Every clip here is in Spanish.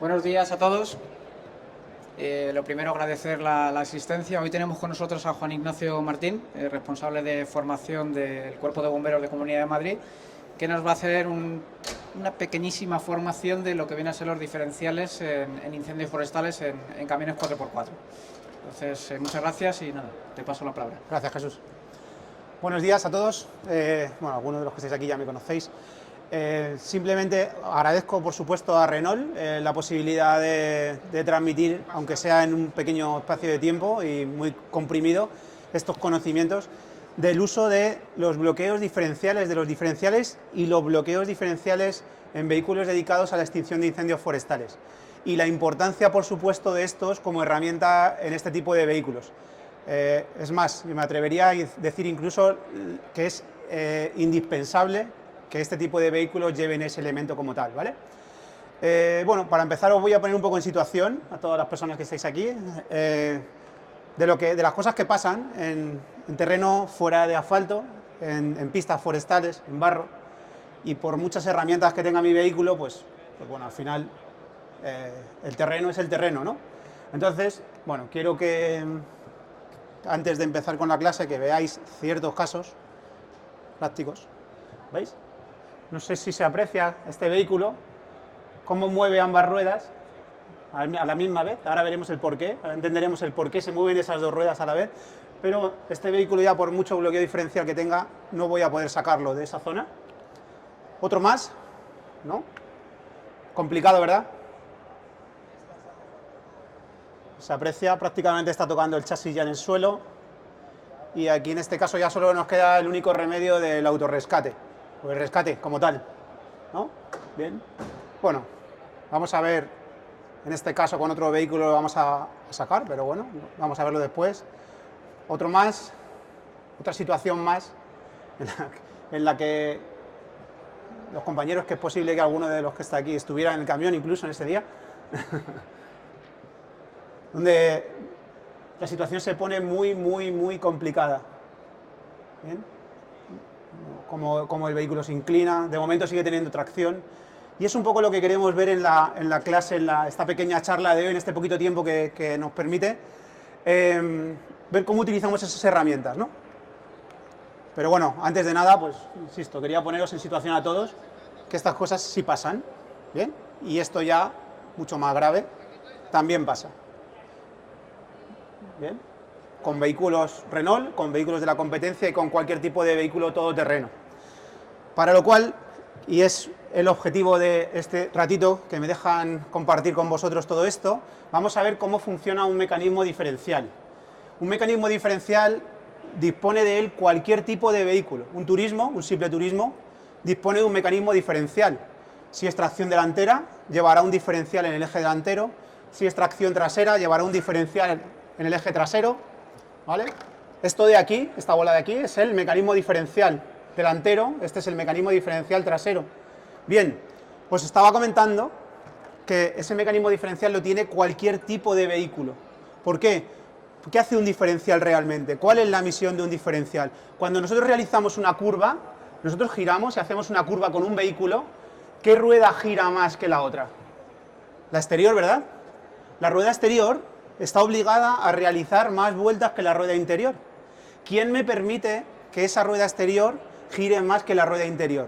Buenos días a todos. Lo primero, agradecer la asistencia. Hoy tenemos con nosotros a Juan Ignacio Martín, responsable de formación del Cuerpo de Bomberos de Comunidad de Madrid, que nos va a hacer una pequeñísima formación de lo que viene a ser los diferenciales en incendios forestales en camiones 4x4. Entonces, muchas gracias y nada, te paso la palabra. Gracias, Jesús. Buenos días a todos. Bueno, algunos de los que estáis aquí ya me conocéis. Simplemente agradezco, por supuesto, a Renault la posibilidad de transmitir, aunque sea en un pequeño espacio de tiempo y muy comprimido, estos conocimientos del uso de los bloqueos diferenciales, y los bloqueos diferenciales en vehículos dedicados a la extinción de incendios forestales. Y la importancia, por supuesto, de estos como herramienta en este tipo de vehículos. Es más, me atrevería a decir incluso que es indispensable que este tipo de vehículos lleven ese elemento como tal, ¿vale? Bueno, para empezar os voy a poner un poco en situación a todas las personas que estáis aquí, de las cosas que pasan en terreno fuera de asfalto, en pistas forestales, en barro, y por muchas herramientas que tenga mi vehículo, pues bueno, al final el terreno es el terreno, ¿no? Entonces, bueno, quiero que antes de empezar con la clase que veáis ciertos casos prácticos, ¿veis? No sé si se aprecia este vehículo, cómo mueve ambas ruedas a la misma vez. Ahora veremos el porqué, ahora entenderemos el por qué se mueven esas dos ruedas a la vez, pero este vehículo ya por mucho bloqueo diferencial que tenga, no voy a poder sacarlo de esa zona. Otro más, ¿no? Complicado, ¿verdad? Se aprecia, prácticamente está tocando el chasis ya en el suelo, y aquí en este caso ya solo nos queda el único remedio del autorrescate, o el rescate como tal, ¿no? Bien. Bueno, vamos a ver, en este caso con otro vehículo lo vamos a sacar, pero bueno, vamos a verlo después. Otro más, otra situación más, en la que los compañeros, que es posible que alguno de los que está aquí estuviera en el camión incluso en ese día, donde la situación se pone muy complicada. ¿Bien? Como el vehículo se inclina, de momento sigue teniendo tracción, y es un poco lo que queremos ver en la clase, esta pequeña charla de hoy, en este poquito tiempo que nos permite, ver cómo utilizamos esas herramientas, ¿no? Pero bueno, antes de nada, pues insisto, quería poneros en situación a todos que estas cosas sí pasan, ¿bien? Y esto ya, mucho más grave, también pasa. ¿Bien? Con vehículos Renault, con vehículos de la competencia y con cualquier tipo de vehículo todoterreno. Para lo cual, y es el objetivo de este ratito que me dejan compartir con vosotros todo esto, vamos a ver cómo funciona un mecanismo diferencial. Un mecanismo diferencial dispone de él cualquier tipo de vehículo. Un turismo, un simple turismo, dispone de un mecanismo diferencial. Si es tracción delantera, llevará un diferencial en el eje delantero. Si es tracción trasera, llevará un diferencial en el eje trasero, ¿vale? Esto de aquí, esta bola de aquí, es el mecanismo diferencial delantero, este es el mecanismo diferencial trasero. Bien, pues estaba comentando que ese mecanismo diferencial lo tiene cualquier tipo de vehículo. ¿Por qué? ¿Qué hace un diferencial realmente? ¿Cuál es la misión de un diferencial? Cuando nosotros realizamos una curva, nosotros giramos y hacemos una curva con un vehículo, ¿qué rueda gira más que la otra? La exterior, ¿verdad? La rueda exterior está obligada a realizar más vueltas que la rueda interior. ¿Quién me permite que esa rueda exterior gire más que la rueda interior?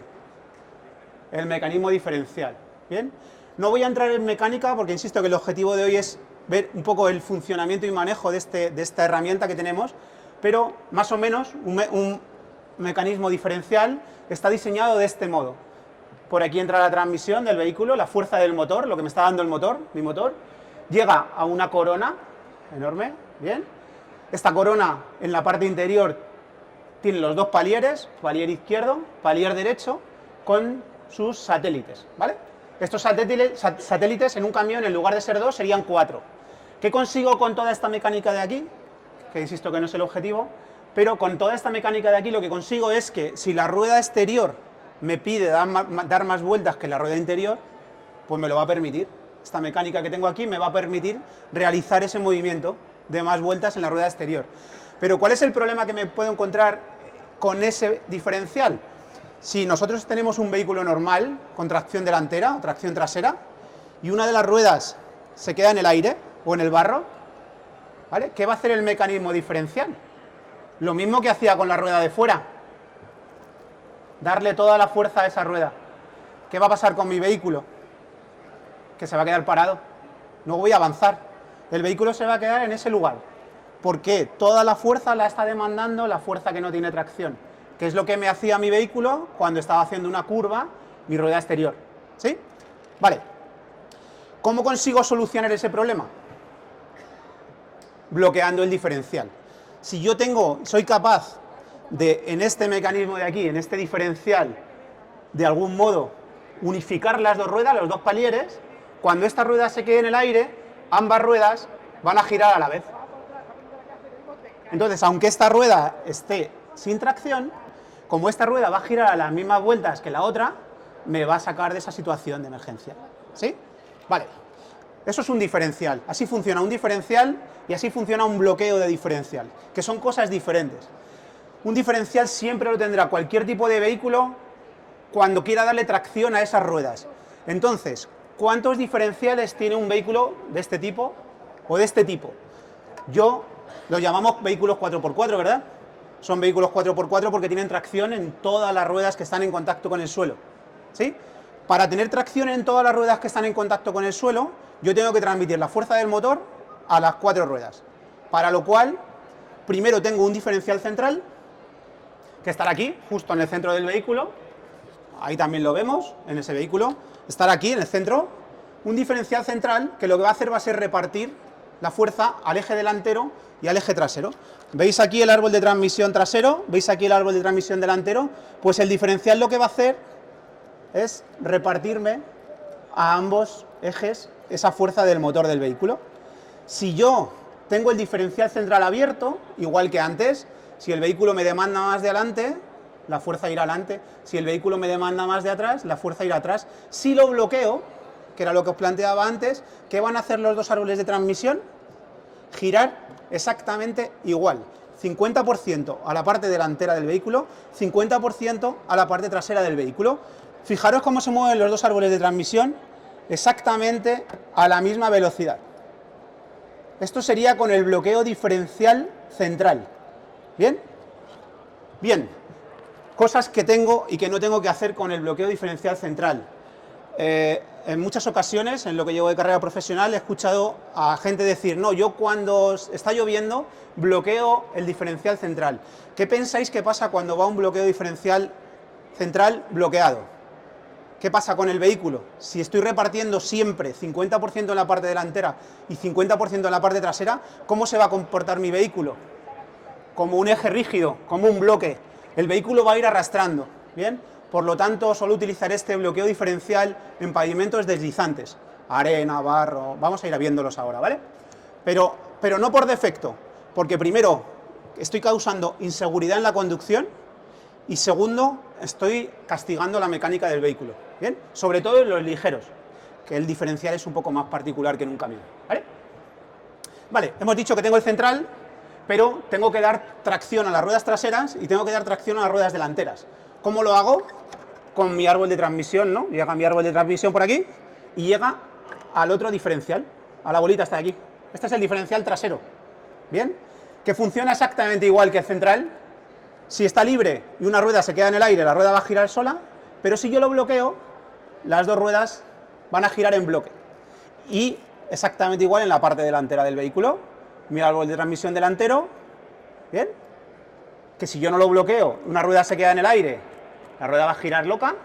El mecanismo diferencial. ¿Bien? No voy a entrar en mecánica porque insisto que el objetivo de hoy es ver un poco el funcionamiento y manejo de esta herramienta que tenemos, pero más o menos un mecanismo diferencial está diseñado de este modo. Por aquí entra la transmisión del vehículo, la fuerza del motor, lo que me está dando el motor, mi motor, llega a una corona enorme, ¿bien? Esta corona en la parte interior tiene los dos palieres, palier izquierdo, palier derecho, con sus satélites, ¿vale? Estos satélites en un camión, en lugar de ser 2, serían 4. ¿Qué consigo con toda esta mecánica de aquí? Que insisto que no es el objetivo, pero con toda esta mecánica de aquí lo que consigo es que si la rueda exterior me pide dar más vueltas que la rueda interior, pues me lo va a permitir. Esta mecánica que tengo aquí me va a permitir realizar ese movimiento de más vueltas en la rueda exterior. Pero ¿cuál es el problema que me puedo encontrar con ese diferencial? Si nosotros tenemos un vehículo normal con tracción delantera o tracción trasera y una de las ruedas se queda en el aire o en el barro, ¿vale? ¿Qué va a hacer el mecanismo diferencial? Lo mismo que hacía con la rueda de fuera. Darle toda la fuerza a esa rueda. ¿Qué va a pasar con mi vehículo? Que se va a quedar parado. No voy a avanzar. El vehículo se va a quedar en ese lugar. ¿Por qué? Toda la fuerza la está demandando la fuerza que no tiene tracción. Que es lo que me hacía mi vehículo cuando estaba haciendo una curva, mi rueda exterior. ¿Sí? Vale. ¿Cómo consigo solucionar ese problema? Bloqueando el diferencial. Si yo soy capaz de, en este mecanismo de aquí, en este diferencial, de algún modo, unificar las dos ruedas, los dos palieres, cuando esta rueda se quede en el aire, ambas ruedas van a girar a la vez. Entonces, aunque esta rueda esté sin tracción, como esta rueda va a girar a las mismas vueltas que la otra, me va a sacar de esa situación de emergencia. ¿Sí? Vale. Eso es un diferencial. Así funciona un diferencial y así funciona un bloqueo de diferencial, que son cosas diferentes. Un diferencial siempre lo tendrá cualquier tipo de vehículo cuando quiera darle tracción a esas ruedas. Entonces, ¿cuántos diferenciales tiene un vehículo de este tipo o de este tipo? Los llamamos vehículos 4x4, ¿verdad? Son vehículos 4x4 porque tienen tracción en todas las ruedas que están en contacto con el suelo. ¿Sí? Para tener tracción en todas las ruedas que están en contacto con el suelo, yo tengo que transmitir la fuerza del motor a las 4 ruedas. Para lo cual, primero tengo un diferencial central, que estará aquí, justo en el centro del vehículo. Ahí también lo vemos, en ese vehículo. Estará aquí, en el centro. Un diferencial central que lo que va a hacer va a ser repartir la fuerza al eje delantero y al eje trasero. ¿Veis aquí el árbol de transmisión trasero? ¿Veis aquí el árbol de transmisión delantero? Pues el diferencial lo que va a hacer es repartirme a ambos ejes esa fuerza del motor del vehículo. Si yo tengo el diferencial central abierto, igual que antes, si el vehículo me demanda más de adelante, la fuerza irá adelante. Si el vehículo me demanda más de atrás, la fuerza irá atrás. Si lo bloqueo, que era lo que os planteaba antes, ¿qué van a hacer los dos árboles de transmisión? Girar exactamente igual. 50% a la parte delantera del vehículo, 50% a la parte trasera del vehículo. Fijaros cómo se mueven los dos árboles de transmisión exactamente a la misma velocidad. Esto sería con el bloqueo diferencial central. ¿Bien? Bien. Cosas que tengo y que no tengo que hacer con el bloqueo diferencial central. En muchas ocasiones, en lo que llevo de carrera profesional, he escuchado a gente decir, no, yo cuando está lloviendo bloqueo el diferencial central. ¿Qué pensáis que pasa cuando va un bloqueo diferencial central bloqueado? ¿Qué pasa con el vehículo? Si estoy repartiendo siempre 50% en la parte delantera y 50% en la parte trasera, ¿cómo se va a comportar mi vehículo? Como un eje rígido, como un bloque. El vehículo va a ir arrastrando, ¿bien? Por lo tanto, suelo utilizar este bloqueo diferencial en pavimentos deslizantes. Arena, barro, vamos a ir viéndolos ahora, ¿vale? Pero no por defecto, porque primero, estoy causando inseguridad en la conducción y segundo, estoy castigando la mecánica del vehículo, ¿bien? Sobre todo en los ligeros, que el diferencial es un poco más particular que en un camión, ¿vale? Vale, hemos dicho que tengo el central, pero tengo que dar tracción a las ruedas traseras y tengo que dar tracción a las ruedas delanteras. ¿Cómo lo hago? Con mi árbol de transmisión, ¿no? Llega mi árbol de transmisión por aquí y llega al otro diferencial, a la bolita está de aquí. Este es el diferencial trasero, ¿bien? Que funciona exactamente igual que el central. Si está libre y una rueda se queda en el aire, la rueda va a girar sola, pero si yo lo bloqueo, las dos ruedas van a girar en bloque. Y exactamente igual en la parte delantera del vehículo. Mi árbol de transmisión delantero, ¿bien? Que si yo no lo bloqueo, una rueda se queda en el aire, la rueda va a girar loca,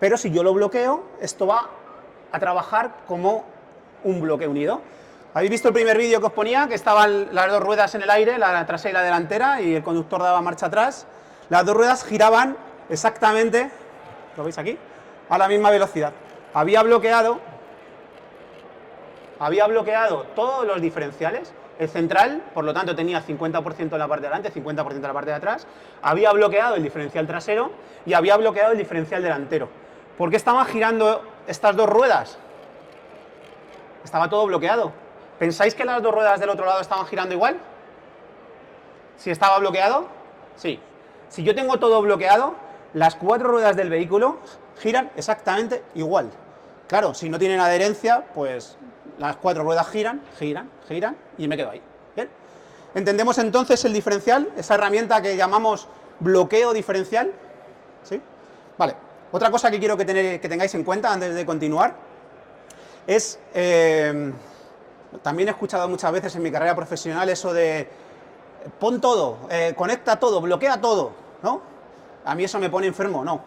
pero si yo lo bloqueo, esto va a trabajar como un bloque unido. ¿Habéis visto el primer vídeo que os ponía? Que estaban las dos ruedas en el aire, la trasera y la delantera, y el conductor daba marcha atrás. Las dos ruedas giraban exactamente, ¿lo veis aquí?, a la misma velocidad. Había bloqueado todos los diferenciales. El central, por lo tanto, tenía 50% en la parte de delante, 50% en la parte de atrás. Había bloqueado el diferencial trasero y había bloqueado el diferencial delantero. ¿Por qué estaban girando estas dos ruedas? Estaba todo bloqueado. ¿Pensáis que las dos ruedas del otro lado estaban girando igual? ¿Si estaba bloqueado? Sí. Si yo tengo todo bloqueado, las 4 ruedas del vehículo giran exactamente igual. Claro, si no tienen adherencia, pues las 4 ruedas giran, giran, giran y me quedo ahí. ¿Bien? ¿Entendemos entonces el diferencial? Esa herramienta que llamamos bloqueo diferencial. ¿Sí? Vale. Otra cosa que quiero que tengáis en cuenta antes de continuar es, también he escuchado muchas veces en mi carrera profesional eso de pon todo, conecta todo, bloquea todo, ¿no? A mí eso me pone enfermo, no.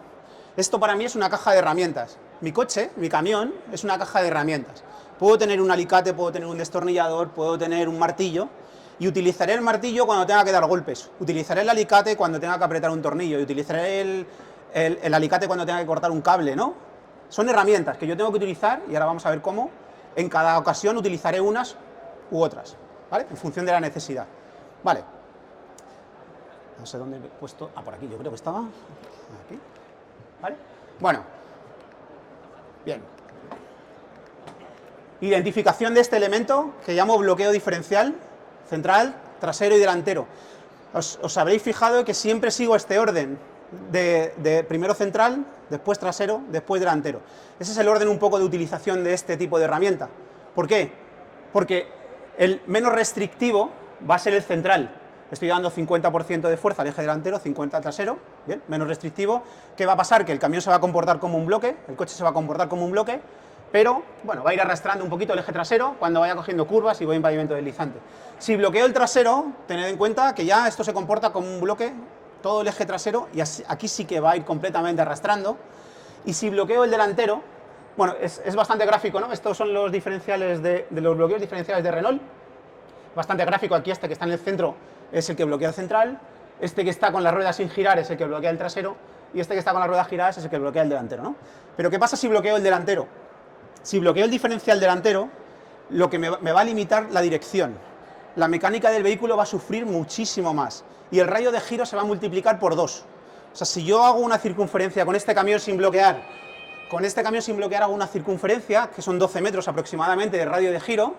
Esto para mí es una caja de herramientas. Mi coche, mi camión, es una caja de herramientas. Puedo tener un alicate, puedo tener un destornillador, puedo tener un martillo, y utilizaré el martillo cuando tenga que dar golpes. Utilizaré el alicate cuando tenga que apretar un tornillo, y utilizaré el alicate cuando tenga que cortar un cable, ¿no? Son herramientas que yo tengo que utilizar, y ahora vamos a ver cómo. En cada ocasión utilizaré unas u otras, ¿vale? En función de la necesidad. Vale. No sé dónde he puesto. Ah, por aquí, yo creo que estaba. Aquí. ¿Vale? Bueno. Bien. Identificación de este elemento que llamo bloqueo diferencial, central, trasero y delantero. Os habréis fijado que siempre sigo este orden de primero central, después trasero, después delantero. Ese es el orden un poco de utilización de este tipo de herramienta. ¿Por qué? Porque el menos restrictivo va a ser el central. Estoy dando 50% de fuerza al eje delantero, 50% trasero, bien, menos restrictivo. ¿Qué va a pasar? Que el camión se va a comportar como un bloque, el coche se va a comportar como un bloque, pero, bueno, va a ir arrastrando un poquito el eje trasero cuando vaya cogiendo curvas y voy en pavimento deslizante. Si bloqueo el trasero, tened en cuenta que ya esto se comporta como un bloque, todo el eje trasero, y así, aquí sí que va a ir completamente arrastrando. Y si bloqueo el delantero, bueno, es bastante gráfico, ¿no? Estos son los diferenciales de los bloqueos diferenciales de Renault. Bastante gráfico, aquí este que está en el centro es el que bloquea el central, este que está con la rueda sin girar es el que bloquea el trasero, y este que está con la rueda girada es el que bloquea el delantero, ¿no? Pero ¿qué pasa si bloqueo el delantero? Si bloqueo el diferencial delantero, lo que me va a limitar la dirección. La mecánica del vehículo va a sufrir muchísimo más, y el radio de giro se va a multiplicar por 2. O sea, si yo hago una circunferencia con este camión sin bloquear, hago una circunferencia, que son 12 metros aproximadamente de radio de giro.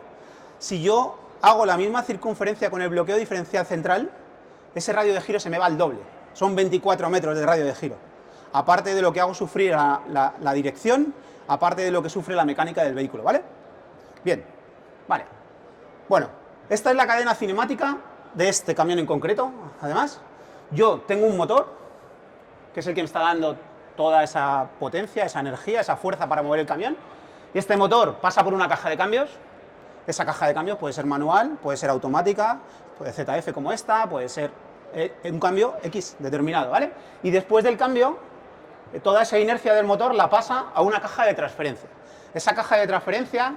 Si yo hago la misma circunferencia con el bloqueo diferencial central, ese radio de giro se me va al doble. Son 24 metros de radio de giro. Aparte de lo que hago sufrir la dirección, aparte de lo que sufre la mecánica del vehículo, ¿vale? Bien, vale. Bueno, esta es la cadena cinemática de este camión en concreto. Además, yo tengo un motor, que es el que me está dando toda esa potencia, esa energía, esa fuerza para mover el camión. Y este motor pasa por una caja de cambios. Esa caja de cambios puede ser manual, puede ser automática, puede ser ZF como esta, puede ser un cambio X determinado, ¿vale? Y después del cambio, toda esa inercia del motor la pasa a una caja de transferencia. Esa caja de transferencia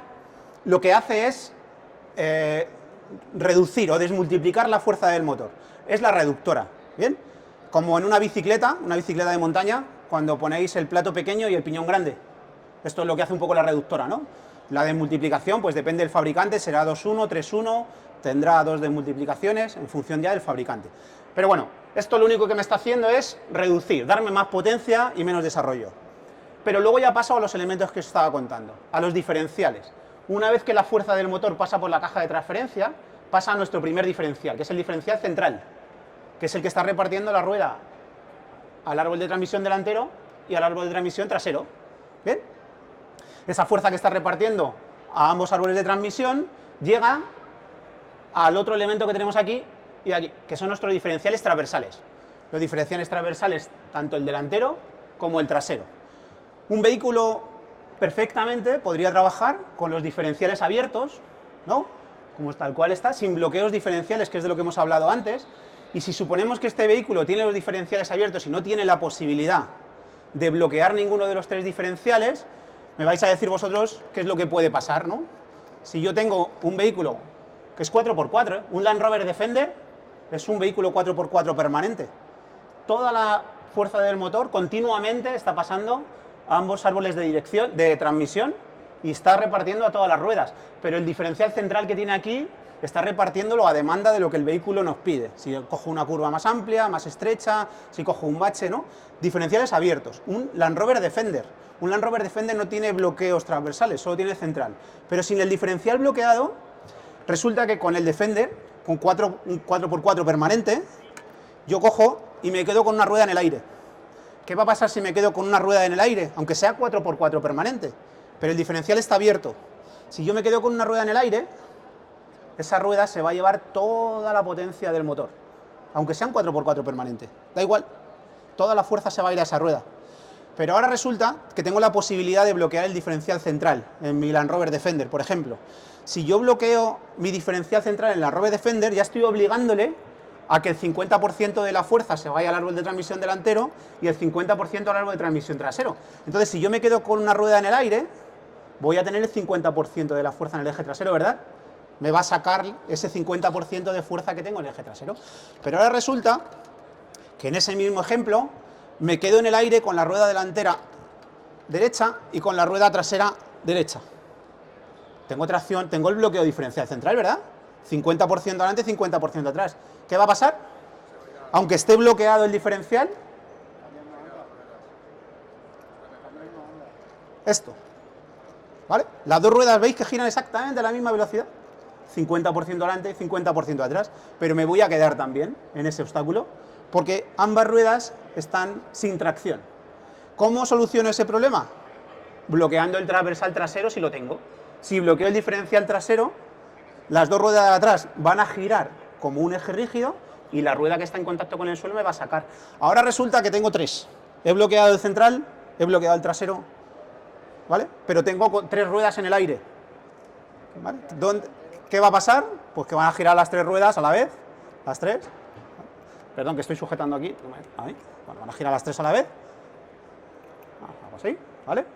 lo que hace es reducir o desmultiplicar la fuerza del motor. Es la reductora, ¿bien? Como en una bicicleta de montaña, cuando ponéis el plato pequeño y el piñón grande. Esto es lo que hace un poco la reductora, ¿no? La desmultiplicación, pues depende del fabricante, será 2-1, 3-1, tendrá 2 desmultiplicaciones en función ya del fabricante. Pero bueno, esto lo único que me está haciendo es reducir, darme más potencia y menos desarrollo. Pero luego ya paso a los elementos que os estaba contando, a los diferenciales. Una vez que la fuerza del motor pasa por la caja de transferencia, pasa a nuestro primer diferencial, que es el diferencial central, que es el que está repartiendo la rueda al árbol de transmisión delantero y al árbol de transmisión trasero. ¿Bien? Esa fuerza que está repartiendo a ambos árboles de transmisión llega al otro elemento que tenemos aquí y aquí, que son nuestros diferenciales transversales. Los diferenciales transversales, tanto el delantero como el trasero. Un vehículo perfectamente podría trabajar con los diferenciales abiertos, ¿no? Como tal cual está, sin bloqueos diferenciales, que es de lo que hemos hablado antes. Y si suponemos que este vehículo tiene los diferenciales abiertos y no tiene la posibilidad de bloquear ninguno de los 3 diferenciales, me vais a decir vosotros qué es lo que puede pasar, ¿no? Si yo tengo un vehículo que es 4x4, un Land Rover Defender es un vehículo 4x4 permanente. Toda la fuerza del motor continuamente está pasando a ambos árboles de transmisión y está repartiendo a todas las ruedas. Pero el diferencial central que tiene aquí está repartiéndolo a demanda de lo que el vehículo nos pide. Si cojo una curva más amplia, más estrecha, si cojo un bache, ¿no? Diferenciales abiertos. Un Land Rover Defender. Un Land Rover Defender no tiene bloqueos transversales, solo tiene central. Pero sin el diferencial bloqueado, resulta que con el Defender, con un 4x4 permanente, yo cojo y me quedo con una rueda en el aire. ¿Qué va a pasar si me quedo con una rueda en el aire? Aunque sea 4x4 permanente. pero el diferencial está abierto. Si yo me quedo con una rueda en el aire, esa rueda se va a llevar toda la potencia del motor, aunque sea un 4x4 permanente, da igual, toda la fuerza se va a ir a esa rueda. Pero ahora resulta que tengo la posibilidad de bloquear el diferencial central en mi Land Rover Defender, por ejemplo. Si yo bloqueo mi diferencial central en la Land Rover Defender, ya estoy obligándole a que el 50% de la fuerza se vaya al árbol de transmisión delantero y el 50% al árbol de transmisión trasero. Entonces, si yo me quedo con una rueda en el aire, voy a tener el 50% de la fuerza en el eje trasero, ¿verdad? Me va a sacar ese 50% de fuerza que tengo en el eje trasero. Pero ahora resulta que en ese mismo ejemplo me quedo en el aire con la rueda delantera derecha y con la rueda trasera derecha. Tengo tracción, tengo el bloqueo diferencial central, ¿verdad? 50% adelante, 50% atrás. ¿Qué va a pasar? Aunque esté bloqueado el diferencial, esto, ¿vale? Las dos ruedas veis que giran exactamente a la misma velocidad, 50% adelante, 50% atrás, pero me voy a quedar también en ese obstáculo, porque ambas ruedas están sin tracción. ¿Cómo soluciono ese problema? Bloqueando el transversal trasero si lo tengo. Si bloqueo el diferencial trasero, las dos ruedas de atrás van a girar como un eje rígido y la rueda que está en contacto con el suelo me va a sacar. Ahora resulta que tengo tres. He bloqueado el central, he bloqueado el trasero, ¿vale? Pero tengo tres ruedas en el aire, ¿vale? ¿Qué va a pasar? Pues que van a girar las tres ruedas a la vez, las tres. Perdón, que estoy sujetando aquí. Ahí. Bueno, van a girar las tres a la vez. Algo así, ¿vale?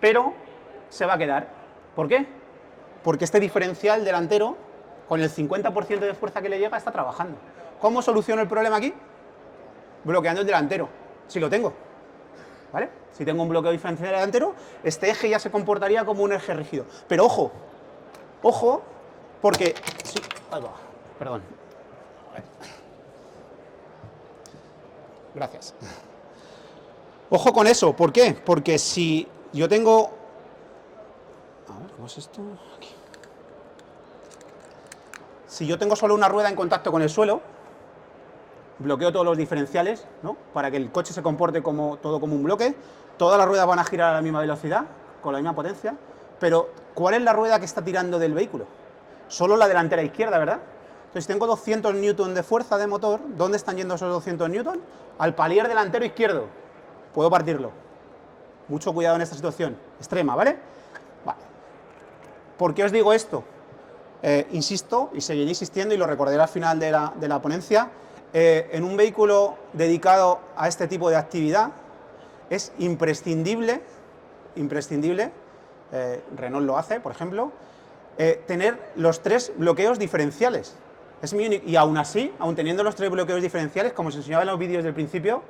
Pero se va a quedar. ¿Por qué? Porque este diferencial delantero, con el 50% de fuerza que le llega, está trabajando. ¿Cómo soluciono el problema aquí? Bloqueando el delantero, si lo tengo, ¿vale? Si tengo un bloqueo diferencial delantero, este eje ya se comportaría como un eje rígido. Pero ojo, ojo, porque... Sí, perdón. Gracias. Ojo con eso, ¿por qué? Porque si yo tengo... A ver, ¿cómo es esto? Aquí. Si yo tengo solo una rueda en contacto con el suelo, bloqueo todos los diferenciales, ¿no? Para que el coche se comporte todo como un bloque, todas las ruedas van a girar a la misma velocidad, con la misma potencia, pero ¿cuál es la rueda que está tirando del vehículo? Solo la delantera izquierda, ¿verdad? Entonces, si tengo 200 newton de fuerza de motor, ¿dónde están yendo esos 200 newton? Al palier delantero izquierdo. Puedo partirlo. Mucho cuidado en esta situación extrema, ¿vale? Vale. ¿Por qué os digo esto? Insisto, y seguiré insistiendo, y lo recordaré al final de la ponencia, en un vehículo dedicado a este tipo de actividad es imprescindible, Renault lo hace, por ejemplo, tener los tres bloqueos diferenciales. Es muy único. Y aún así, aún teniendo los tres bloqueos diferenciales, como os enseñaba en los vídeos del principio,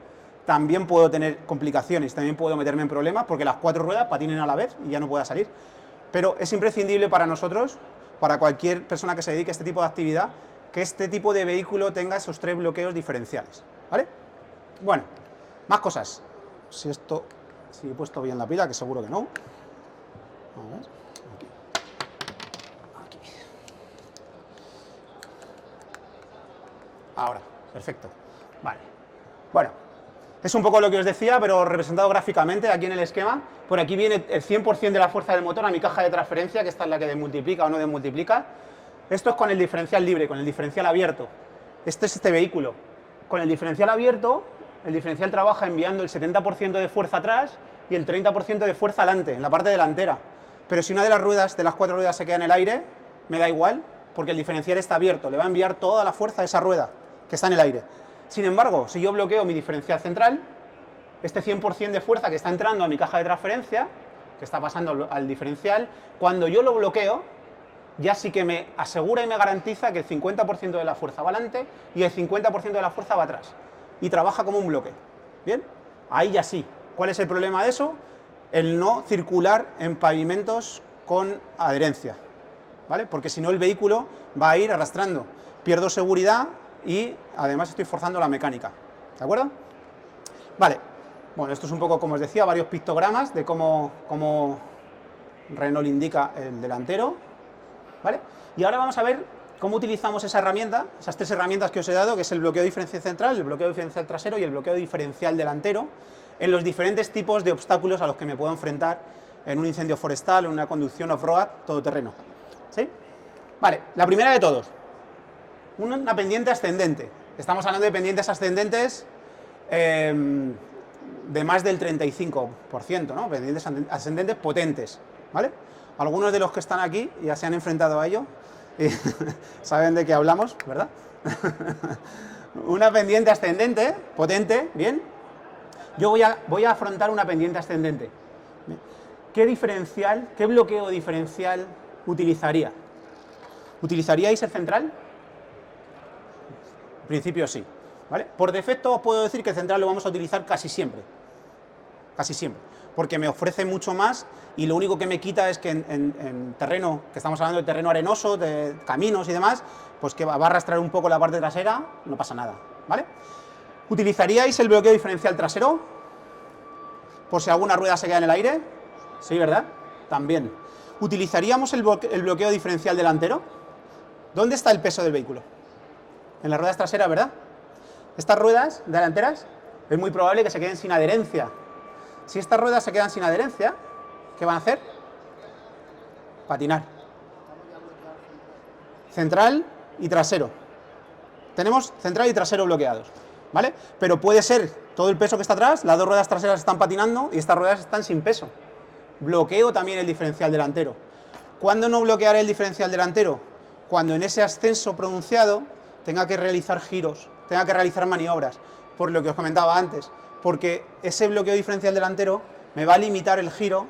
también puedo tener complicaciones, también puedo meterme en problemas porque las cuatro ruedas patinen a la vez y ya no pueda salir. Pero es imprescindible para nosotros, para cualquier persona que se dedique a este tipo de actividad, que este tipo de vehículo tenga esos tres bloqueos diferenciales, ¿vale? Bueno, más cosas. Si he puesto bien la pila, que seguro que no. A ver, aquí. Ahora, perfecto. Vale. Bueno, es un poco lo que os decía, pero representado gráficamente aquí en el esquema. Por aquí viene el 100% de la fuerza del motor a mi caja de transferencia, que esta es la que desmultiplica o no desmultiplica. Esto es con el diferencial libre, con el diferencial abierto. Este es este vehículo. Con el diferencial abierto, el diferencial trabaja enviando el 70% de fuerza atrás y el 30% de fuerza adelante, en la parte delantera. Pero si una de las ruedas, de las cuatro ruedas, se queda en el aire, me da igual, porque el diferencial está abierto. Le va a enviar toda la fuerza a esa rueda que está en el aire. Sin embargo, si yo bloqueo mi diferencial central, este 100% de fuerza que está entrando a mi caja de transferencia, que está pasando al diferencial, cuando yo lo bloqueo, ya sí que me asegura y me garantiza que el 50% de la fuerza va adelante y el 50% de la fuerza va atrás. Y trabaja como un bloque. ¿Bien? Ahí ya sí. ¿Cuál es el problema de eso? El no circular en pavimentos con adherencia, ¿vale? Porque si no el vehículo va a ir arrastrando. Pierdo seguridad y además estoy forzando la mecánica. ¿De acuerdo? Vale. Bueno, esto es un poco, como os decía, varios pictogramas de cómo Renault indica el delantero, ¿vale? Y ahora vamos a ver cómo utilizamos esa herramienta, esas tres herramientas que os he dado, que es el bloqueo diferencial central, el bloqueo diferencial trasero y el bloqueo diferencial delantero, en los diferentes tipos de obstáculos a los que me puedo enfrentar en un incendio forestal, en una conducción off-road, todoterreno. ¿Sí? Vale, la primera de todos, una pendiente ascendente. Estamos hablando de pendientes ascendentes de más del 35%, ¿no? Pendientes ascendentes potentes, ¿vale? Algunos de los que están aquí ya se han enfrentado a ello y saben de qué hablamos, ¿verdad? Una pendiente ascendente, potente, ¿bien? Yo voy a afrontar una pendiente ascendente. ¿Qué bloqueo diferencial utilizaría? ¿Utilizaríais el central? En principio sí, ¿vale? Por defecto os puedo decir que el central lo vamos a utilizar casi siempre, porque me ofrece mucho más y lo único que me quita es que en terreno, que estamos hablando de terreno arenoso, de caminos y demás, pues que va a arrastrar un poco la parte trasera, no pasa nada, ¿vale? ¿Utilizaríais el bloqueo diferencial trasero? Por si alguna rueda se queda en el aire. Sí, ¿verdad? También. ¿Utilizaríamos el bloqueo diferencial delantero? ¿Dónde está el peso del vehículo? En las ruedas traseras, ¿verdad? Estas ruedas delanteras es muy probable que se queden sin adherencia. Si estas ruedas se quedan sin adherencia, ¿qué van a hacer? Patinar. Central y trasero. Tenemos central y trasero bloqueados, ¿vale? Pero puede ser todo el peso que está atrás, las dos ruedas traseras están patinando y estas ruedas están sin peso. Bloqueo también el diferencial delantero. ¿Cuándo no bloquearé el diferencial delantero? Cuando en ese ascenso pronunciado tenga que realizar giros, tenga que realizar maniobras, por lo que os comentaba antes, porque ese bloqueo diferencial delantero me va a limitar el giro,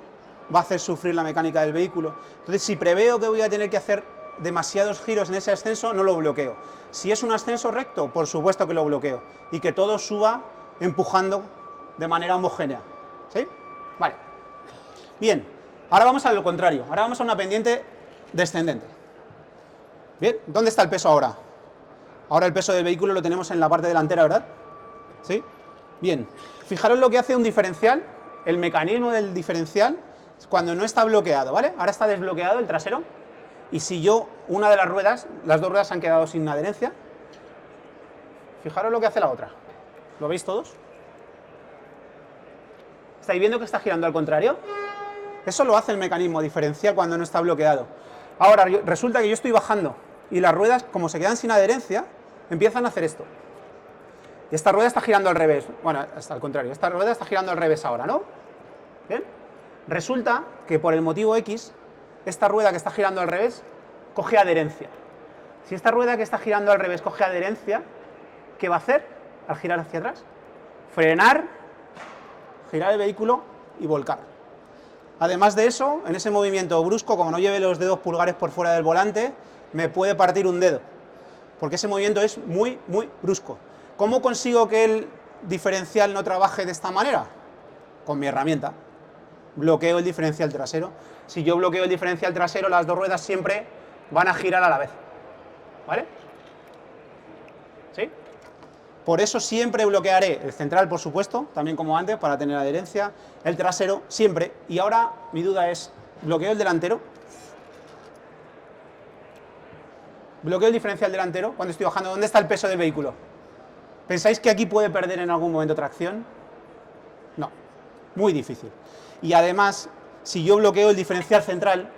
va a hacer sufrir la mecánica del vehículo. Entonces, si preveo que voy a tener que hacer demasiados giros en ese ascenso, no lo bloqueo. Si es un ascenso recto, por supuesto que lo bloqueo, y que todo suba empujando de manera homogénea. ¿Sí? Vale. Bien, ahora vamos a lo contrario, ahora vamos a una pendiente descendente. Bien, ¿dónde está el peso ahora? Ahora el peso del vehículo lo tenemos en la parte delantera, ¿verdad? ¿Sí? Bien, fijaros lo que hace un diferencial, el mecanismo del diferencial, cuando no está bloqueado, ¿vale? Ahora está desbloqueado el trasero, y si yo, una de las ruedas, las dos ruedas han quedado sin adherencia, fijaros lo que hace la otra. ¿Lo veis todos? ¿Estáis viendo que está girando al contrario? Eso lo hace el mecanismo diferencial cuando no está bloqueado. Ahora, resulta que yo estoy bajando y las ruedas, como se quedan sin adherencia, empiezan a hacer esto. Y esta rueda está girando al revés. Bueno, hasta al contrario. Esta rueda está girando al revés ahora, ¿no? ¿Bien? Resulta que por el motivo X, esta rueda que está girando al revés coge adherencia. Si esta rueda que está girando al revés coge adherencia, ¿qué va a hacer al girar hacia atrás? Frenar, girar el vehículo y volcar. Además de eso, en ese movimiento brusco, como no lleve los dedos pulgares por fuera del volante, me puede partir un dedo, porque ese movimiento es muy, muy brusco. ¿Cómo consigo que el diferencial no trabaje de esta manera? Con mi herramienta. Bloqueo el diferencial trasero. Si yo bloqueo el diferencial trasero, las dos ruedas siempre van a girar a la vez. ¿Vale? ¿Sí? Por eso siempre bloquearé el central, por supuesto, también como antes, para tener adherencia, el trasero, siempre. Y ahora mi duda es, ¿bloqueo el delantero? ¿Bloqueo el diferencial delantero cuando estoy bajando? ¿Dónde está el peso del vehículo? ¿Pensáis que aquí puede perder en algún momento tracción? No, muy difícil. Y además, si yo bloqueo el diferencial central,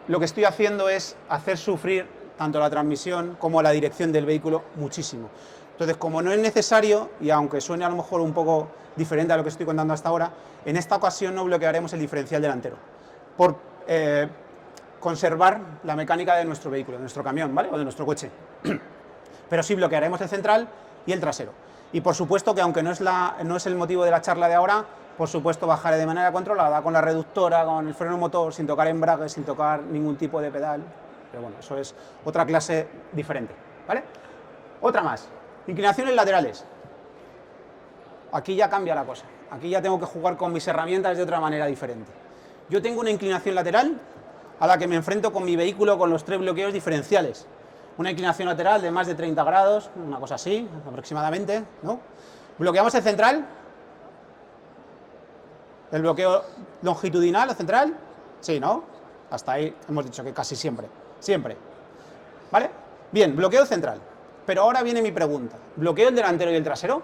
lo que estoy haciendo es hacer sufrir tanto la transmisión como la dirección del vehículo muchísimo. Entonces, como no es necesario, y aunque suene a lo mejor un poco diferente a lo que estoy contando hasta ahora, en esta ocasión no bloquearemos el diferencial delantero, por conservar la mecánica de nuestro vehículo, de nuestro camión, ¿vale? O de nuestro coche. Pero sí bloquearemos el central y el trasero. Y por supuesto que aunque no es el motivo de la charla de ahora, por supuesto bajaré de manera controlada, con la reductora, con el freno motor, sin tocar embrague, sin tocar ningún tipo de pedal. Pero bueno, eso es otra clase diferente, ¿vale? Otra más, inclinaciones laterales. Aquí ya cambia la cosa. Aquí ya tengo que jugar con mis herramientas de otra manera diferente. Yo tengo una inclinación lateral a la que me enfrento con mi vehículo con los 3 bloqueos diferenciales. Una inclinación lateral de más de 30 grados, una cosa así, aproximadamente, ¿no? Bloqueamos el central, el bloqueo longitudinal, el central, sí, ¿no? Hasta ahí hemos dicho que casi siempre, siempre, ¿vale? Bien, bloqueo central, pero ahora viene mi pregunta, ¿bloqueo el delantero y el trasero?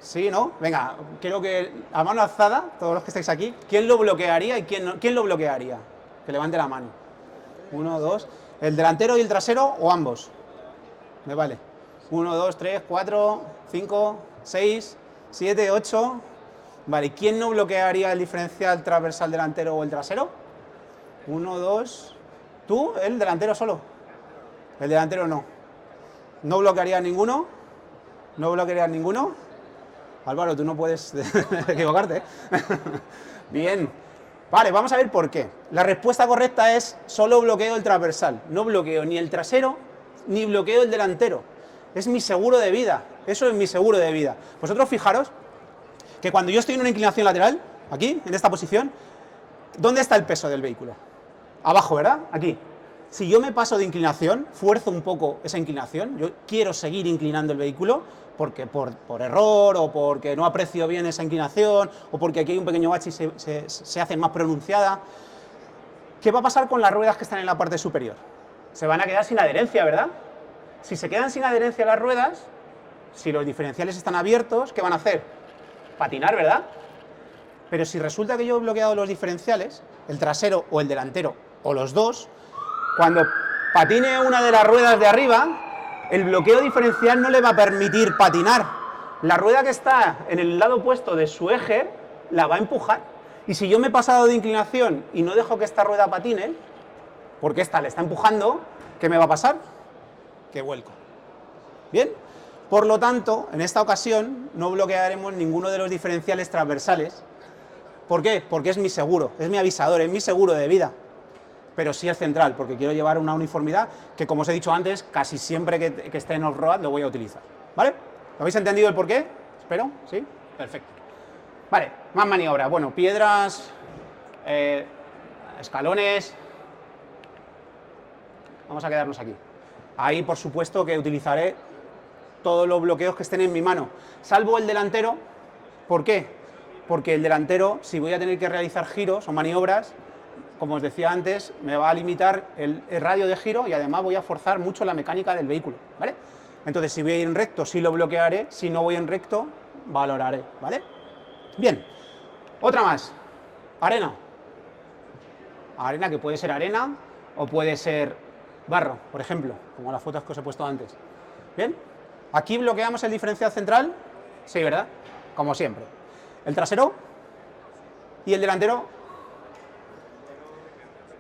Sí, ¿no? Venga, quiero que a mano alzada, todos los que estáis aquí, ¿quién lo bloquearía y quién, no, quién lo bloquearía? Que levante la mano. 1, 2. ¿El delantero y el trasero o ambos? Me vale. 1, 2, 3, 4, 5, 6, 7, 8. Vale, ¿quién no bloquearía el diferencial transversal delantero o el trasero? 1, 2. ¿Tú? ¿El delantero solo? El delantero no. ¿No bloquearía ninguno? ¿No bloquearía ninguno? Álvaro, tú no puedes equivocarte, ¿eh? Bien. Vale, vamos a ver por qué. La respuesta correcta es solo bloqueo el transversal. No bloqueo ni el trasero ni bloqueo el delantero. Es mi seguro de vida. Eso es mi seguro de vida. Vosotros fijaros que cuando yo estoy en una inclinación lateral, aquí, en esta posición, ¿dónde está el peso del vehículo? Abajo, ¿verdad? Aquí. Si yo me paso de inclinación, fuerzo un poco esa inclinación, yo quiero seguir inclinando el vehículo, porque por error, o porque no aprecio bien esa inclinación, o porque aquí hay un pequeño bache y se hace más pronunciada. ¿Qué va a pasar con las ruedas que están en la parte superior? Se van a quedar sin adherencia, ¿verdad? Si se quedan sin adherencia las ruedas, si los diferenciales están abiertos, ¿qué van a hacer? Patinar, ¿verdad? Pero si resulta que yo he bloqueado los diferenciales, el trasero o el delantero, o los dos, cuando patine una de las ruedas de arriba, el bloqueo diferencial no le va a permitir patinar. La rueda que está en el lado opuesto de su eje la va a empujar. Y si yo me he pasado de inclinación y no dejo que esta rueda patine, porque esta le está empujando, ¿qué me va a pasar? Que vuelco. ¿Bien? Por lo tanto, en esta ocasión no bloquearemos ninguno de los diferenciales transversales. ¿Por qué? Porque es mi seguro, es mi avisador, es mi seguro de vida. Pero sí es central, porque quiero llevar una uniformidad que, como os he dicho antes, casi siempre que esté en off-road lo voy a utilizar. ¿Vale? ¿Lo habéis entendido el porqué? Espero, ¿sí? Perfecto. Vale, más maniobras. Bueno, piedras, escalones. Vamos a quedarnos aquí. Ahí, por supuesto, que utilizaré todos los bloqueos que estén en mi mano, salvo el delantero. ¿Por qué? Porque el delantero, si voy a tener que realizar giros o maniobras, como os decía antes, me va a limitar el radio de giro y además voy a forzar mucho la mecánica del vehículo, ¿vale? Entonces, si voy a ir en recto, sí lo bloquearé, si no voy en recto, valoraré, ¿vale? Bien, otra más, arena. Arena, que puede ser arena o puede ser barro, por ejemplo, como las fotos que os he puesto antes. Bien, aquí bloqueamos el diferencial central, sí, ¿verdad? Como siempre. El trasero y el delantero.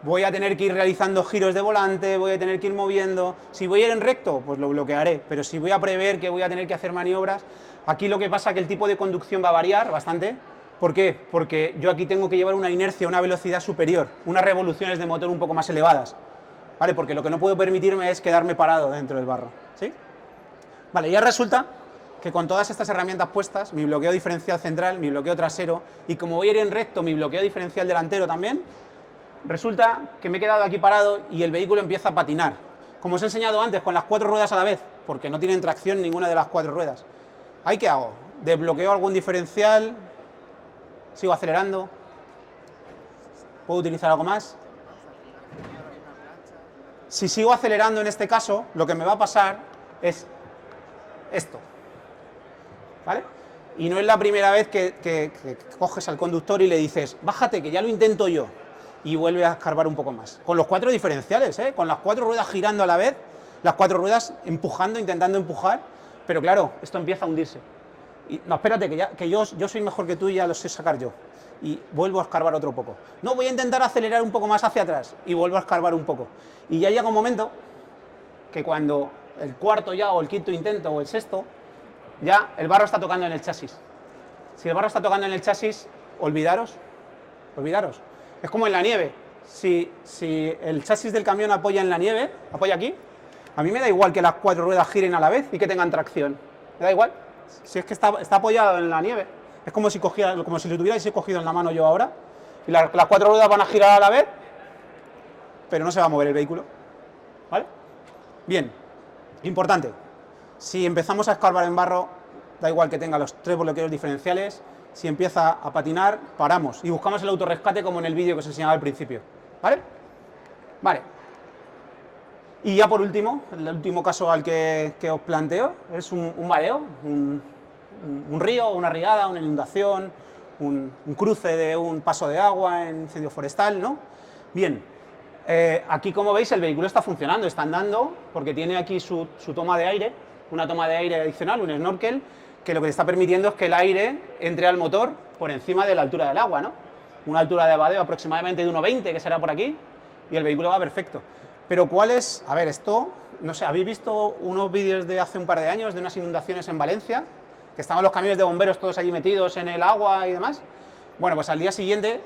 Voy a tener que ir realizando giros de volante, voy a tener que ir moviendo. Si voy a ir en recto, pues lo bloquearé, pero si voy a prever que voy a tener que hacer maniobras, aquí lo que pasa es que el tipo de conducción va a variar bastante. ¿Por qué? Porque yo aquí tengo que llevar una inercia, una velocidad superior, unas revoluciones de motor un poco más elevadas, ¿vale? Porque lo que no puedo permitirme es quedarme parado dentro del barro, ¿sí? Vale, ya resulta que con todas estas herramientas puestas, mi bloqueo diferencial central, mi bloqueo trasero, y como voy a ir en recto, mi bloqueo diferencial delantero también, resulta que me he quedado aquí parado y el vehículo empieza a patinar. Como os he enseñado antes, con las 4 ruedas a la vez, porque no tienen tracción ninguna de las 4 ruedas. ¿Ahí qué hago? ¿Desbloqueo algún diferencial? ¿Sigo acelerando? ¿Puedo utilizar algo más? Si sigo acelerando en este caso, lo que me va a pasar es esto, ¿vale? Y no es la primera vez que coges al conductor y le dices, bájate, que ya lo intento yo. Y vuelve a escarbar un poco más. Con los 4 diferenciales, con las 4 ruedas girando a la vez, las 4 ruedas empujando, intentando empujar, pero claro, esto empieza a hundirse. Y, no, espérate, que yo soy mejor que tú y ya lo sé sacar yo. Y vuelvo a escarbar otro poco. No, voy a intentar acelerar un poco más hacia atrás y vuelvo a escarbar un poco. Y ya llega un momento que cuando el cuarto ya, o el quinto intento, o el sexto, ya el barro está tocando en el chasis. Si el barro está tocando en el chasis, olvidaros. Es como en la nieve. Si el chasis del camión apoya en la nieve, apoya aquí, a mí me da igual que las 4 ruedas giren a la vez y que tengan tracción. Me da igual. Si es que está apoyado en la nieve. Es como si lo tuvierais cogido en la mano yo ahora. Y las 4 ruedas van a girar a la vez, pero no se va a mover el vehículo. ¿Vale? Bien. Importante. Si empezamos a escarbar en barro, da igual que tenga los 3 bloqueos diferenciales. Si empieza a patinar, paramos y buscamos el autorrescate como en el vídeo que os enseñaba al principio, ¿vale? Vale. Y ya por último, el último caso al que os planteo es un mareo, un río, una riada, una inundación, un cruce de un paso de agua en incendio forestal, ¿no? Bien, aquí como veis el vehículo está funcionando, está andando, porque tiene aquí su toma de aire, una toma de aire adicional, un snorkel, que lo que le está permitiendo es que el aire entre al motor por encima de la altura del agua, ¿no? Una altura de vadeo aproximadamente de 1,20, que será por aquí, y el vehículo va perfecto. Pero ¿cuál es? A ver, esto, no sé, ¿habéis visto unos vídeos de hace un par de años de unas inundaciones en Valencia? Que estaban los camiones de bomberos todos allí metidos en el agua y demás. Bueno, pues al día siguiente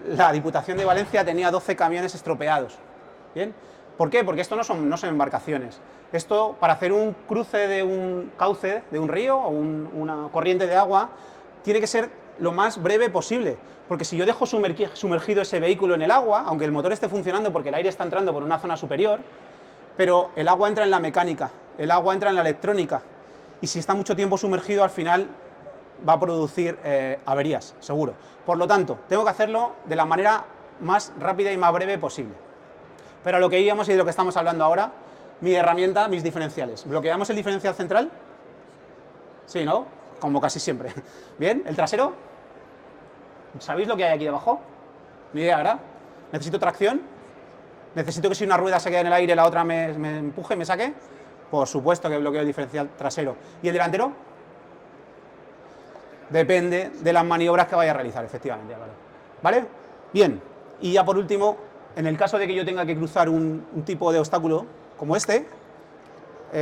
la Diputación de Valencia tenía 12 camiones estropeados. ¿Bien? ¿Por qué? Porque esto no son embarcaciones. Esto, para hacer un cruce de un cauce, de un río o una corriente de agua, tiene que ser lo más breve posible, porque si yo dejo sumergido ese vehículo en el agua, aunque el motor esté funcionando porque el aire está entrando por una zona superior, pero el agua entra en la mecánica, el agua entra en la electrónica, y si está mucho tiempo sumergido, al final va a producir averías, seguro. Por lo tanto, tengo que hacerlo de la manera más rápida y más breve posible. Pero a lo que íbamos y de lo que estamos hablando ahora, mi herramienta, mis diferenciales. ¿Bloqueamos el diferencial central? Sí, ¿no? Como casi siempre. Bien, ¿el trasero? ¿Sabéis lo que hay aquí debajo? Ni idea, ¿verdad? ¿Necesito tracción? ¿Necesito que si una rueda se queda en el aire la otra me empuje, me saque? Por supuesto que bloqueo el diferencial trasero. ¿Y el delantero? Depende de las maniobras que vaya a realizar, efectivamente. ¿Vale? Bien, y ya por último, en el caso de que yo tenga que cruzar un tipo de obstáculo como este,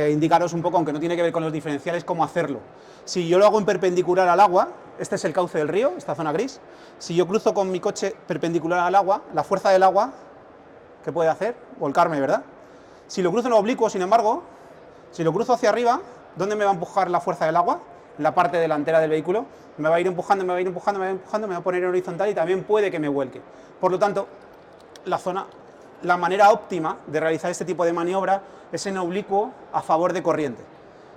indicaros un poco, aunque no tiene que ver con los diferenciales, cómo hacerlo. Si yo lo hago en perpendicular al agua, este es el cauce del río, esta zona gris, si yo cruzo con mi coche perpendicular al agua, la fuerza del agua, ¿qué puede hacer? Volcarme, ¿verdad? Si lo cruzo en oblicuo, sin embargo, si lo cruzo hacia arriba, ¿dónde me va a empujar la fuerza del agua? En la parte delantera del vehículo, me va a ir empujando, me va a ir empujando, me va a ir empujando, me va a poner en horizontal y también puede que me vuelque. Por lo tanto, la manera óptima de realizar este tipo de maniobra es en oblicuo a favor de corriente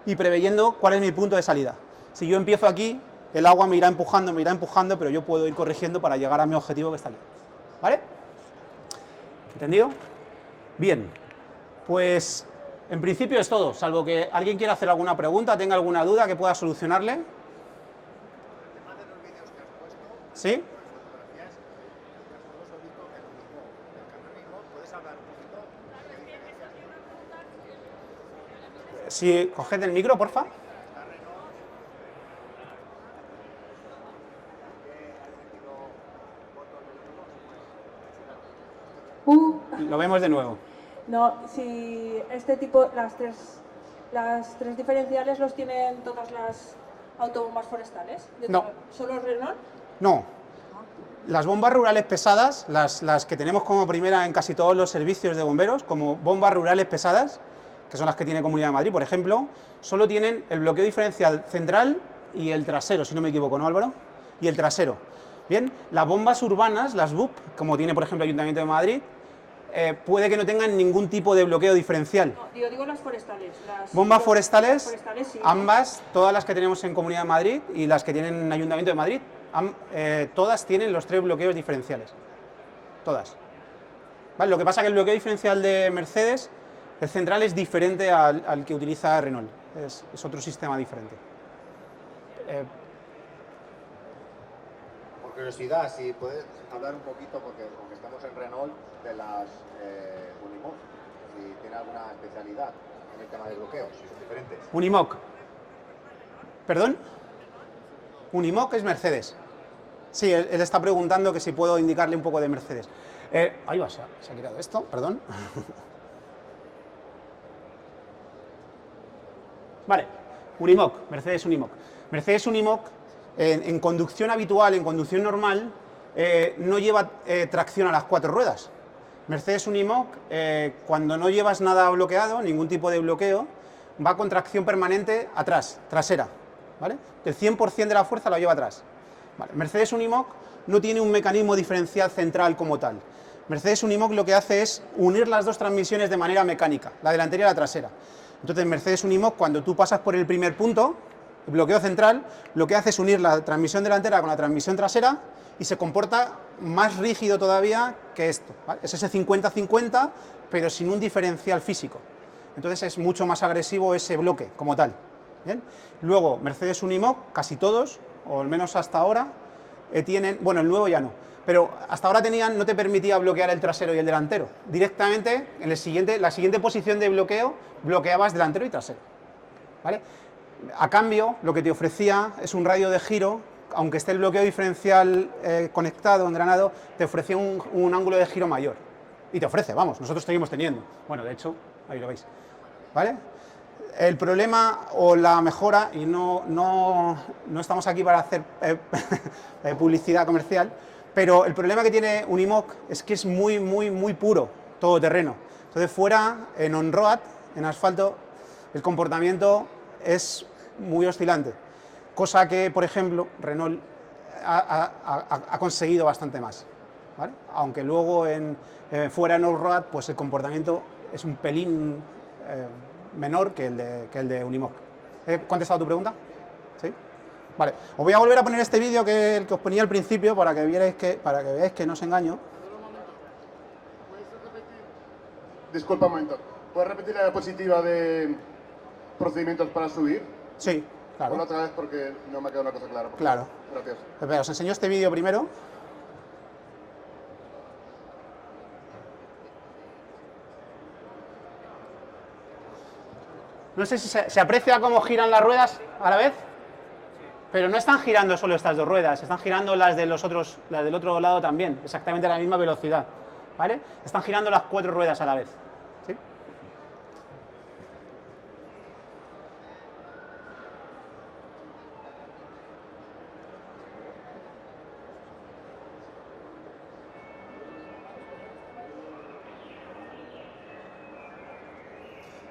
y preveyendo cuál es mi punto de salida. Si yo empiezo aquí, el agua me irá empujando, pero yo puedo ir corrigiendo para llegar a mi objetivo que está aquí. ¿Vale? ¿Entendido? Bien, pues en principio es todo, salvo que alguien quiera hacer alguna pregunta, tenga alguna duda que pueda solucionarle. ¿Sí? Si coged el micro, porfa. Lo vemos de nuevo. No, si este tipo, las tres diferenciales los tienen todas las autobombas forestales. No. ¿Solo Renault? No. Las bombas rurales pesadas, las que tenemos como primera en casi todos los servicios de bomberos, como bombas rurales pesadas, que son las que tiene Comunidad de Madrid, por ejemplo, solo tienen el bloqueo diferencial central y el trasero, si no me equivoco, ¿no, Álvaro? Y el trasero. Bien, las bombas urbanas, las BUP, como tiene, por ejemplo, el Ayuntamiento de Madrid, puede que no tengan ningún tipo de bloqueo diferencial. No, digo las forestales. Bombas forestales, sí. ambas, todas las que tenemos en Comunidad de Madrid y las que tienen en Ayuntamiento de Madrid, todas tienen los 3 bloqueos diferenciales. Todas. ¿Vale? Lo que pasa es que el bloqueo diferencial de Mercedes, el central, es diferente al que utiliza Renault. Es otro sistema diferente. Por curiosidad, si puedes hablar un poquito, porque estamos en Renault, de las Unimog, si tiene alguna especialidad en el tema de bloqueos, si son diferentes. Unimog. ¿Perdón? Unimog es Mercedes. Sí, él está preguntando que si puedo indicarle un poco de Mercedes. Ahí va, se ha quitado esto, perdón. Vale, Unimog, Mercedes Unimog. Mercedes Unimog, en conducción habitual, en conducción normal, no lleva tracción a las 4 ruedas. Mercedes Unimog, cuando no llevas nada bloqueado, ningún tipo de bloqueo, va con tracción permanente atrás, trasera, ¿vale? El 100% de la fuerza lo lleva atrás. Vale. Mercedes Unimog no tiene un mecanismo diferencial central como tal. Mercedes Unimog lo que hace es unir las dos transmisiones de manera mecánica, la delantera y la trasera. Entonces, Mercedes Unimog, cuando tú pasas por el primer punto, el bloqueo central, lo que hace es unir la transmisión delantera con la transmisión trasera y se comporta más rígido todavía que esto, ¿vale? Es ese 50-50, pero sin un diferencial físico. Entonces es mucho más agresivo ese bloque como tal, ¿Bien? Luego, Mercedes Unimog, casi todos, o al menos hasta ahora, tienen, bueno, el nuevo ya no, pero hasta ahora tenían, no te permitía bloquear el trasero y el delantero. Directamente, en la siguiente posición de bloqueo, bloqueabas delantero y trasero. ¿Vale? A cambio, lo que te ofrecía es un radio de giro, aunque esté el bloqueo diferencial conectado, engranado, te ofrecía un ángulo de giro mayor. Y te ofrece, vamos, nosotros seguimos teniendo. Bueno, de hecho, ahí lo veis. ¿Vale? El problema o la mejora, y no estamos aquí para hacer publicidad comercial, pero el problema que tiene Unimog es que es muy puro, todoterreno. Entonces fuera, en on-road, en asfalto, el comportamiento es muy oscilante, cosa que, por ejemplo, Renault ha conseguido bastante más, ¿vale? Aunque luego fuera en on-road, pues el comportamiento es un pelín menor que el de Unimog. ¿He contestado tu pregunta? ¿Sí? Vale, os voy a volver a poner este vídeo que el que os ponía al principio para que veáis que no os engaño. Disculpa un momento. ¿Puedes repetir la diapositiva de procedimientos para subir? Sí, claro. Ponla otra vez porque no me ha quedado una cosa clara. Claro. Gracias. Espera, os enseño este vídeo primero. No sé si se aprecia cómo giran las ruedas a la vez, pero no están girando solo estas dos ruedas, están girando las del otro lado también, exactamente a la misma velocidad, ¿vale? Están girando las 4 ruedas a la vez, ¿sí?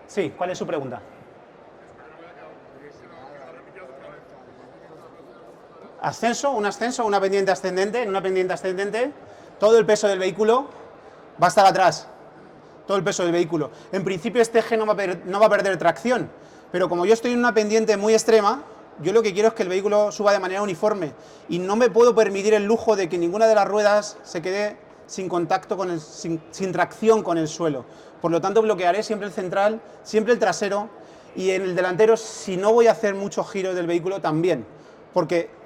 Sí, ¿cuál es su pregunta? Un ascenso, una pendiente ascendente. En una pendiente ascendente, todo el peso del vehículo va a estar atrás. Todo el peso del vehículo. En principio este eje no va a perder tracción, pero como yo estoy en una pendiente muy extrema, yo lo que quiero es que el vehículo suba de manera uniforme y no me puedo permitir el lujo de que ninguna de las ruedas se quede sin contacto sin tracción con el suelo. Por lo tanto, bloquearé siempre el central, siempre el trasero, y en el delantero, si no voy a hacer muchos giros del vehículo, también, porque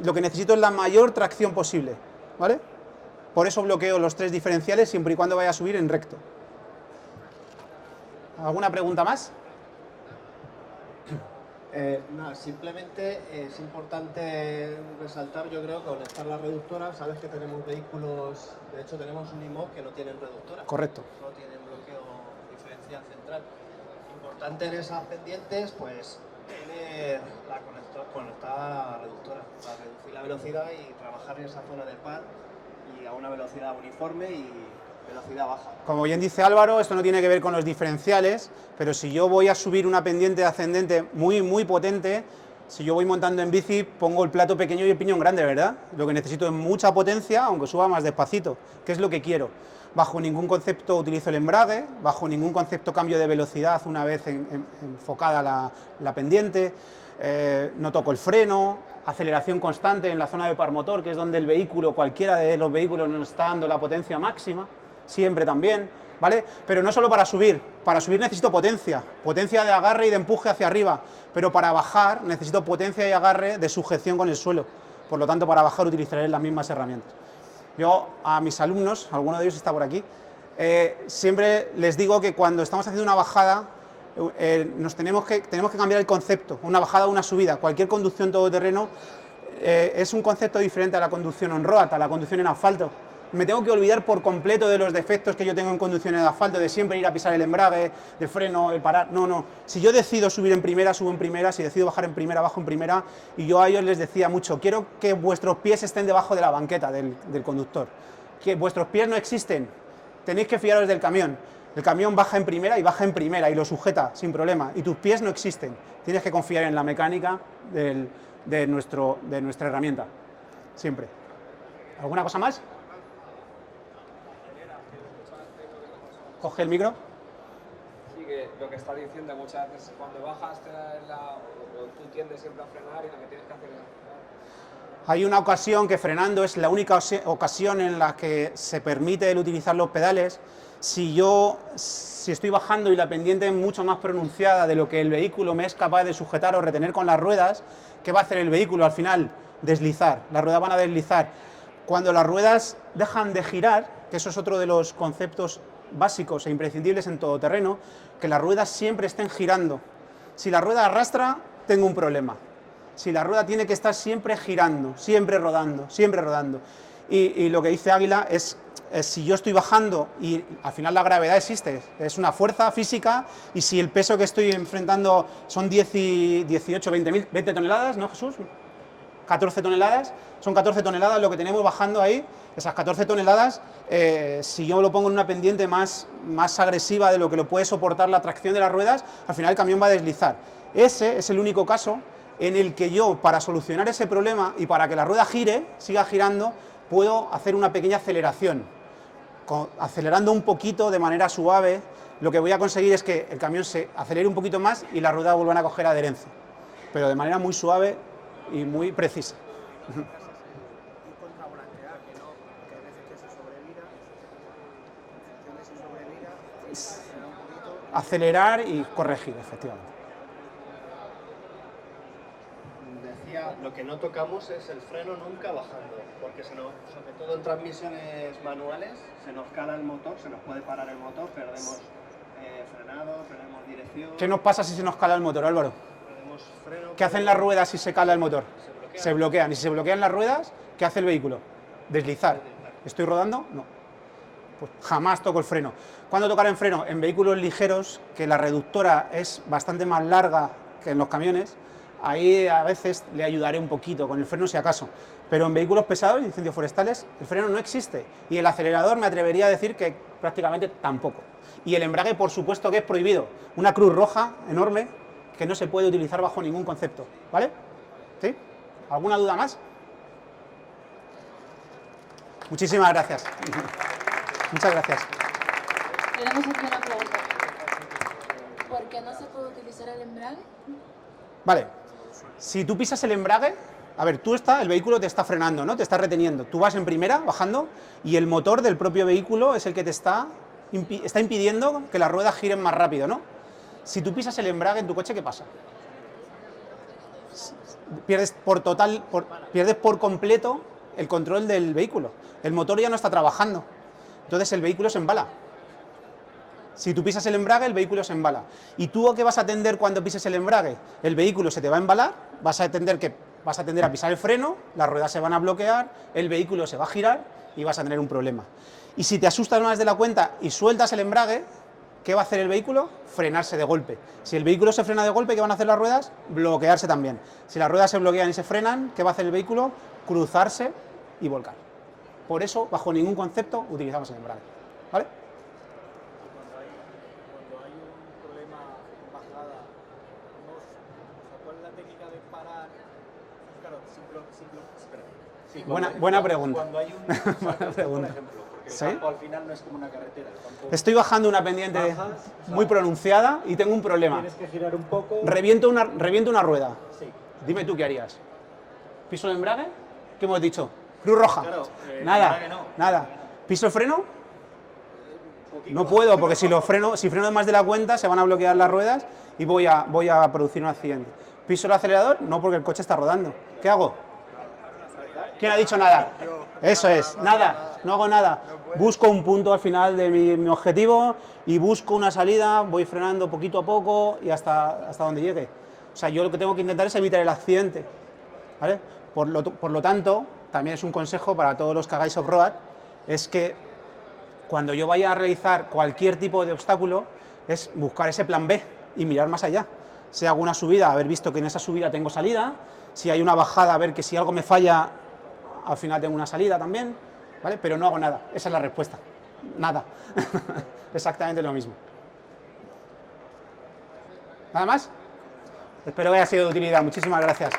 lo que necesito es la mayor tracción posible, ¿vale? Por eso bloqueo los 3 diferenciales siempre y cuando vaya a subir en recto. ¿Alguna pregunta más? Nada, simplemente es importante resaltar, yo creo, conectar la reductora. Sabes que tenemos vehículos, de hecho tenemos Unimog que no tienen reductora. Correcto. No tienen bloqueo diferencial central. Importante en esas pendientes, pues, tener la conectada a la reductora para reducir la velocidad y trabajar en esa zona del par y a una velocidad uniforme y velocidad baja. Como bien dice Álvaro, esto no tiene que ver con los diferenciales, pero si yo voy a subir una pendiente ascendente muy potente, si yo voy montando en bici, pongo el plato pequeño y el piñón grande, ¿verdad? Lo que necesito es mucha potencia, aunque suba más despacito, que es lo que quiero. Bajo ningún concepto utilizo el embrague, bajo ningún concepto cambio de velocidad una vez enfocada la pendiente, no toco el freno, aceleración constante en la zona de par motor, que es donde el vehículo, cualquiera de los vehículos nos está dando la potencia máxima, siempre también, ¿vale? Pero no solo para subir necesito potencia de agarre y de empuje hacia arriba, pero para bajar necesito potencia y agarre de sujeción con el suelo, por lo tanto para bajar utilizaré las mismas herramientas. Yo a mis alumnos, alguno de ellos está por aquí, siempre les digo que cuando estamos haciendo una bajada, tenemos que cambiar el concepto, una bajada o una subida. Cualquier conducción todoterreno es un concepto diferente a la conducción on-road, a la conducción en asfalto. Me tengo que olvidar por completo de los defectos que yo tengo en conducción en asfalto, de siempre ir a pisar el embrague, de freno, el parar. No. Si yo decido subir en primera, subo en primera. Si decido bajar en primera, bajo en primera. Y yo a ellos les decía mucho, quiero que vuestros pies estén debajo de la banqueta del conductor. Que vuestros pies no existen. Tenéis que fiaros del camión. El camión baja en primera y lo sujeta sin problema. Y tus pies no existen. Tienes que confiar en la mecánica de nuestra herramienta. Siempre. ¿Alguna cosa más? Coge el micro. Sí, que lo que está diciendo muchas veces, cuando bajas tú tiendes siempre a frenar y lo que tienes que hacer es frenar. Hay una ocasión que frenando es la única ocasión en la que se permite el utilizar los pedales. Si estoy bajando y la pendiente es mucho más pronunciada de lo que el vehículo me es capaz de sujetar o retener con las ruedas, ¿qué va a hacer el vehículo al final? Deslizar. Las ruedas van a deslizar. Cuando las ruedas dejan de girar, que eso es otro de los conceptos básicos e imprescindibles en todoterreno, que las ruedas siempre estén girando. Si la rueda arrastra, tengo un problema. Si la rueda tiene que estar siempre girando, siempre rodando, siempre rodando. Y lo que dice Águila es si yo estoy bajando y al final la gravedad existe, es una fuerza física, y si el peso que estoy enfrentando son 18, 20 toneladas, ¿no, Jesús? 14 toneladas, son 14 toneladas lo que tenemos bajando ahí. Esas 14 toneladas, si yo lo pongo en una pendiente más agresiva de lo que lo puede soportar la tracción de las ruedas, al final el camión va a deslizar. Ese es el único caso en el que yo, para solucionar ese problema y para que la rueda gire, siga girando, puedo hacer una pequeña aceleración. Acelerando un poquito de manera suave, lo que voy a conseguir es que el camión se acelere un poquito más y las ruedas vuelvan a coger adherencia, pero de manera muy suave y muy precisa. Acelerar y corregir, efectivamente. Decía, lo que no tocamos es el freno nunca bajando, porque sobre todo en transmisiones manuales, se nos cala el motor, se nos puede parar el motor, perdemos frenado, perdemos dirección. ¿Qué nos pasa si se nos cala el motor, Álvaro? Perdemos freno. ¿Qué hacen las ruedas si se cala el motor? Se bloquean. Y si se bloquean las ruedas, ¿qué hace el vehículo? Deslizar. ¿Estoy rodando? No. Pues jamás toco el freno. ¿Cuándo tocar en freno? En vehículos ligeros, que la reductora es bastante más larga que en los camiones, ahí a veces le ayudaré un poquito con el freno si acaso. Pero en vehículos pesados y incendios forestales, el freno no existe. Y el acelerador me atrevería a decir que prácticamente tampoco. Y el embrague, por supuesto que es prohibido. Una cruz roja enorme que no se puede utilizar bajo ningún concepto. ¿Vale? ¿Sí? ¿Alguna duda más? Muchísimas gracias. Muchas gracias. Tenemos aquí una pregunta. ¿Por qué no se puede utilizar el embrague? Vale. Si tú pisas el embrague, a ver, el vehículo te está frenando, ¿no? Te está reteniendo. Tú vas en primera, bajando, y el motor del propio vehículo es el que te está impidiendo que las ruedas giren más rápido, ¿no? Si tú pisas el embrague en tu coche, ¿qué pasa? Pierdes por completo el control del vehículo. El motor ya no está trabajando. Entonces el vehículo se embala. Si tú pisas el embrague, el vehículo se embala. ¿Y tú qué vas a tender cuando pises el embrague? El vehículo se te va a embalar, vas a tender a pisar el freno, las ruedas se van a bloquear, el vehículo se va a girar y vas a tener un problema. Y si te asustas más de la cuenta y sueltas el embrague, ¿qué va a hacer el vehículo? Frenarse de golpe. Si el vehículo se frena de golpe, ¿qué van a hacer las ruedas? Bloquearse también. Si las ruedas se bloquean y se frenan, ¿qué va a hacer el vehículo? Cruzarse y volcar. Por eso, bajo ningún concepto, utilizamos el embrague. ¿Vale? Cuando hay un problema en bajada, ¿cuál es la técnica de parar? Claro, Buena pregunta. Cuando hay un buena pregunta. por ejemplo, porque ¿Sí? el campo al final no es como una carretera. Estoy bajando una pendiente muy pronunciada y tengo un problema. Tienes que girar un poco. Reviento una rueda. Sí. Dime tú qué harías. ¿Piso el embrague? ¿Qué hemos dicho? Cruz roja. Claro, nada, no. nada. ¿Piso el freno? No puedo, porque si freno más de la cuenta se van a bloquear las ruedas y voy a producir un accidente. ¿Piso el acelerador? No, porque el coche está rodando. ¿Qué hago? ¿Quién ha dicho nada? Eso es, nada, no hago nada. Busco un punto al final de mi objetivo y busco una salida, voy frenando poquito a poco y hasta donde llegue. O sea, yo lo que tengo que intentar es evitar el accidente, ¿vale? Por lo tanto, también es un consejo para todos los que hagáis off-road, es que cuando yo vaya a realizar cualquier tipo de obstáculo, es buscar ese plan B y mirar más allá. Si hago una subida, haber visto que en esa subida tengo salida, si hay una bajada, a ver que si algo me falla, al final tengo una salida también, ¿vale? Pero no hago nada, esa es la respuesta, nada, exactamente lo mismo. ¿Nada más? Espero que haya sido de utilidad, muchísimas gracias.